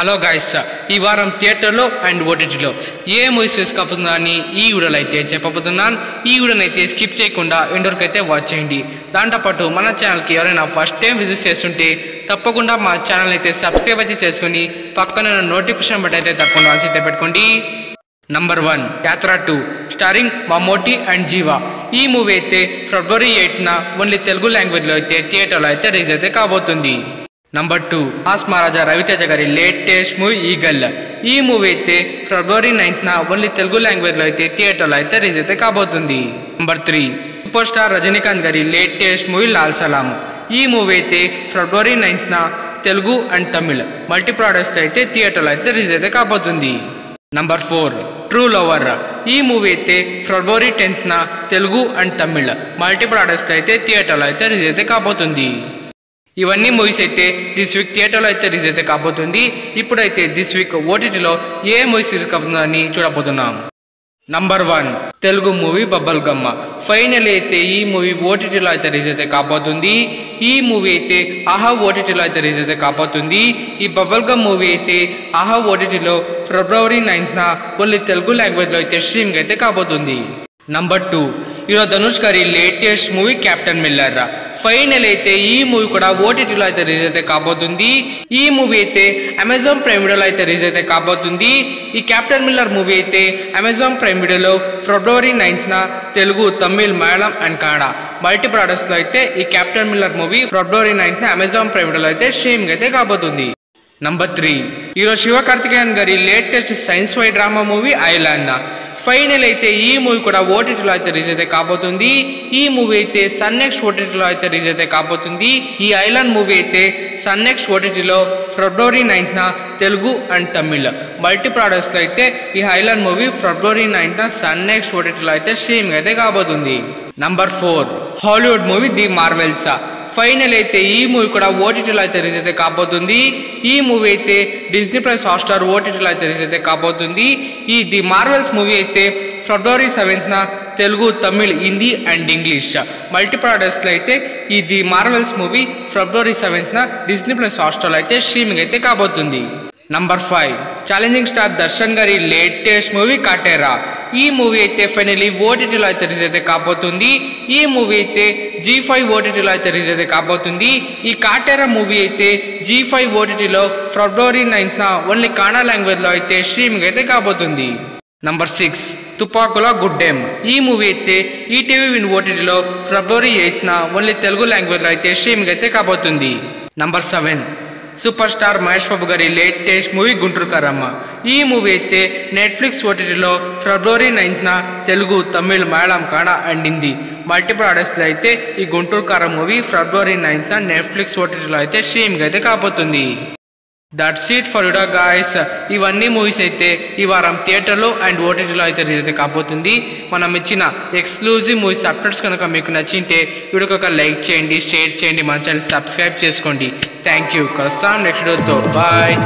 Hello guys, ఈ వారం థియేటర్లో అండ్ ఓటీటీలో ఏ మూవీస్ తీసుకపోతుందని ఈ వీడియోలో అయితే చెప్పబోతున్నాను. ఈ వీడియోని అయితే స్కిప్ చేయకుండా ఎండ్ వరకు అయితే వాచ్ చేయండి. దాంతోపాటు మన ఛానల్కి ఎవరైనా ఫస్ట్ టైం విజిట్ చేస్తుంటే తప్పకుండా మా ఛానల్ అయితే సబ్స్క్రైబ్ అయితే చేసుకుని పక్కన నోటిఫికేషన్ బటన్ అయితే తప్పకుండా అయితే పెట్టుకోండి. నంబర్ 1 యాత్ర 2 స్టారింగ్ మమ్మూటి అండ్ జీవా. ఈ మూవీ అయితే ఫిబ్రవరి 8న ఓన్లీ తెలుగు లాంగ్వేజ్లో అయితే థియేటర్లో అయితే రిలీజ్ అయితే కాబోతుంది. నంబర్ 2 మాస్ మహారాజా రవితేజ గారి లేటెస్ట్ మూవీ ఈగల్. ఈ మూవీ అయితే ఫిబ్రవరి 9న ఓన్లీ తెలుగు లాంగ్వేజ్లో అయితే థియేటర్లో అయితే రిలీజ్ అయితే కాబోతుంది. నంబర్ 3 సూపర్ స్టార్ రజనీకాంత్ గారి లేటెస్ట్ మూవీ లాల్ సలాం. ఈ మూవీ అయితే ఫిబ్రవరి 9న తెలుగు అండ్ తమిళ్ మల్టీప్లాడర్స్లో అయితే థియేటర్లో అయితే రిలీజ్ అయితే కాబోతుంది. Number 4 true lover. ఈ మూవీ అయితే ఫిబ్రవరి 10న తెలుగు అండ్ తమిళ్ మల్టీప్లాడర్స్లో అయితే థియేటర్లో అయితే రిలీజ్ అయితే కాబోతుంది. ఇవన్నీ మూవీస్ అయితే దిస్ వీక్ థియేటర్లో అయితే రిలీజ్ అయితే కాబోతుంది. ఇప్పుడైతే దిస్ వీక్ ఓటీటీలో ఏ మూవీస్ రిలీజ్ కాబోతుందని చూడబోతున్నాం. Number 1 Telugu movie bubble gum. Final అయితే ఈ మూవీ ఓటీటీలో అయితే రిలీజ్ అయితే కాబోతుంది. ఈ మూవీ అయితే ఆహా ఓటీటీలో అయితే రిలీజ్ అయితే కాబోతుంది. ఈ బబల్ గమ్ మూవీ అయితే ఆహా ఓటీటీలో ఫిబ్రవరి 9న ఓన్లీ తెలుగు లాంగ్వేజ్లో అయితే స్ట్రీమింగ్ అయితే కాబోతుంది. నంబర్ 2 ఈరోజు ధనుష్ గారి latest movie captain Miller. Final అయితే ఈ మూవీ కూడా ఓటీటీలో అయితే రిలీజ్ అయితే కాబోతుంది. ఈ మూవీ అయితే అమెజాన్ ప్రైమ్ వీడియోలో అయితే రిలీజ్ అయితే కాబోతుంది. ఈ క్యాప్టెన్ మిల్లర్ మూవీ అయితే అమెజాన్ ప్రైమ్ వీడియోలో ఫిబ్రవరి 9న తెలుగు, తమిళ్, మలయాళం అండ్ కన్నడ మల్టీప్లాడర్స్లో అయితే ఈ క్యాప్టెన్ మిల్లర్ మూవీ ఫిబ్రవరి 9న అమెజాన్ ప్రైమ్ వీడియోలో అయితే స్ట్రీమింగ్ అయితే కాబోతుంది. నంబర్ 3 ఈరోజు శివకార్తికేయన్ గారి లేటెస్ట్ సైన్స్ ఫై డ్రామా మూవీ ఐలాండ్. ఫైనల్ అయితే ఈ మూవీ కూడా ఓటీటీలో అయితే రిలీజ్ అయితే కాబోతుంది. ఈ మూవీ అయితే సన్ నెక్స్ట్ ఓటీటీలో అయితే రిలీజ్ అయితే కాబోతుంది. ఈ ఐలాండ్ మూవీ అయితే సన్ నెక్స్ట్ ఓటీటీలో ఫిబ్రవరి 9న తెలుగు అండ్ తమిళ్ మల్టీప్లాడర్స్లో అయితే ఈ ఐలాండ్ మూవీ ఫిబ్రవరి 9న సన్ నెక్స్ట్ ఓటీటీలో అయితే స్ట్రీమింగ్ అయితే కాబోతుంది. Number 4 Hollywood movie the Marvel's. Final అయితే ఈ మూవీ కూడా ఓటీటీలో అయితే రిలీజ్ అయితే కాబోతుంది. ఈ మూవీ అయితే డిజ్నీ ప్లస్ హాట్స్టార్ ఓటీటీలో అయితే రిలీజ్ అయితే కాబోతుంది. ఈ ది మార్వెల్స్ మూవీ అయితే ఫిబ్రవరి 7న తెలుగు, తమిళ్, హిందీ అండ్ ఇంగ్లీష్ మల్టీప్లాడర్స్లో అయితే ఈ ది మార్వెల్స్ మూవీ ఫిబ్రవరి 7న డిజ్నీ ప్లస్ హాట్స్టార్లో అయితే స్ట్రీమింగ్ అయితే కాబోతుంది. నంబర్ 5 ఛాలెంజింగ్ స్టార్ దర్శన్ గారి లేటెస్ట్ మూవీ కాటేరా. ఈ మూవీ అయితే ఫైనలీ ఓటీటీలో అయితే రిలీజ్ అయితే కాబోతుంది. ఈ మూవీ అయితే G5 ఓటీటీలో అయితే రిలీజ్ అయితే కాబోతుంది. ఈ కాటేరా మూవీ అయితే G5 ఓటీటీలో ఫిబ్రవరి 9న ఓన్లీ కన్నడ లాంగ్వేజ్లో అయితే స్ట్రీమింగ్ అయితే కాబోతుంది. నంబర్ 6 తుపాకుల గుడ్డెం. ఈ మూవీ అయితే ఈటీవీ విన్ ఓటీటీలో ఫిబ్రవరి 8న ఓన్లీ తెలుగు లాంగ్వేజ్లో అయితే స్ట్రీమింగ్ అయితే కాబోతుంది. Number 7 super star Mahesh Babu గారి లేటెస్ట్ మూవీ గుంటూరు కారమ్మ. ఈ మూవీ అయితే నెట్ఫ్లిక్స్ ఓటీటీలో ఫిబ్రవరి 9న తెలుగు, తమిళ్, మలయాళం, కన్నడ అండ్ హిందీ మల్టీప్లాడర్స్లో అయితే ఈ గుంటూరు కారం మూవీ ఫిబ్రవరి 9న నెట్ఫ్లిక్స్ ఓటీటీలో అయితే స్ట్రీమింగ్ అయితే కాబోతుంది. దట్స్ ఇట్ ఫర్ యుడా గాయస్. ఇవన్నీ మూవీస్ అయితే ఈ వారం థియేటర్లో అండ్ ఓటీటీలో అయితే రిలీజ్ అయితే కాబోతుంది. మనం ఇచ్చిన ఎక్స్క్లూజివ్ మూవీస్ అప్డేట్స్ కనుక మీకు నచ్చింటే వీడియోకి ఒక లైక్ చేయండి, షేర్ చేయండి, మన ఛానల్ సబ్స్క్రైబ్ చేసుకోండి. Thank you. కలుస్తాం నెక్స్ట్ వీడియోతో. బాయ్.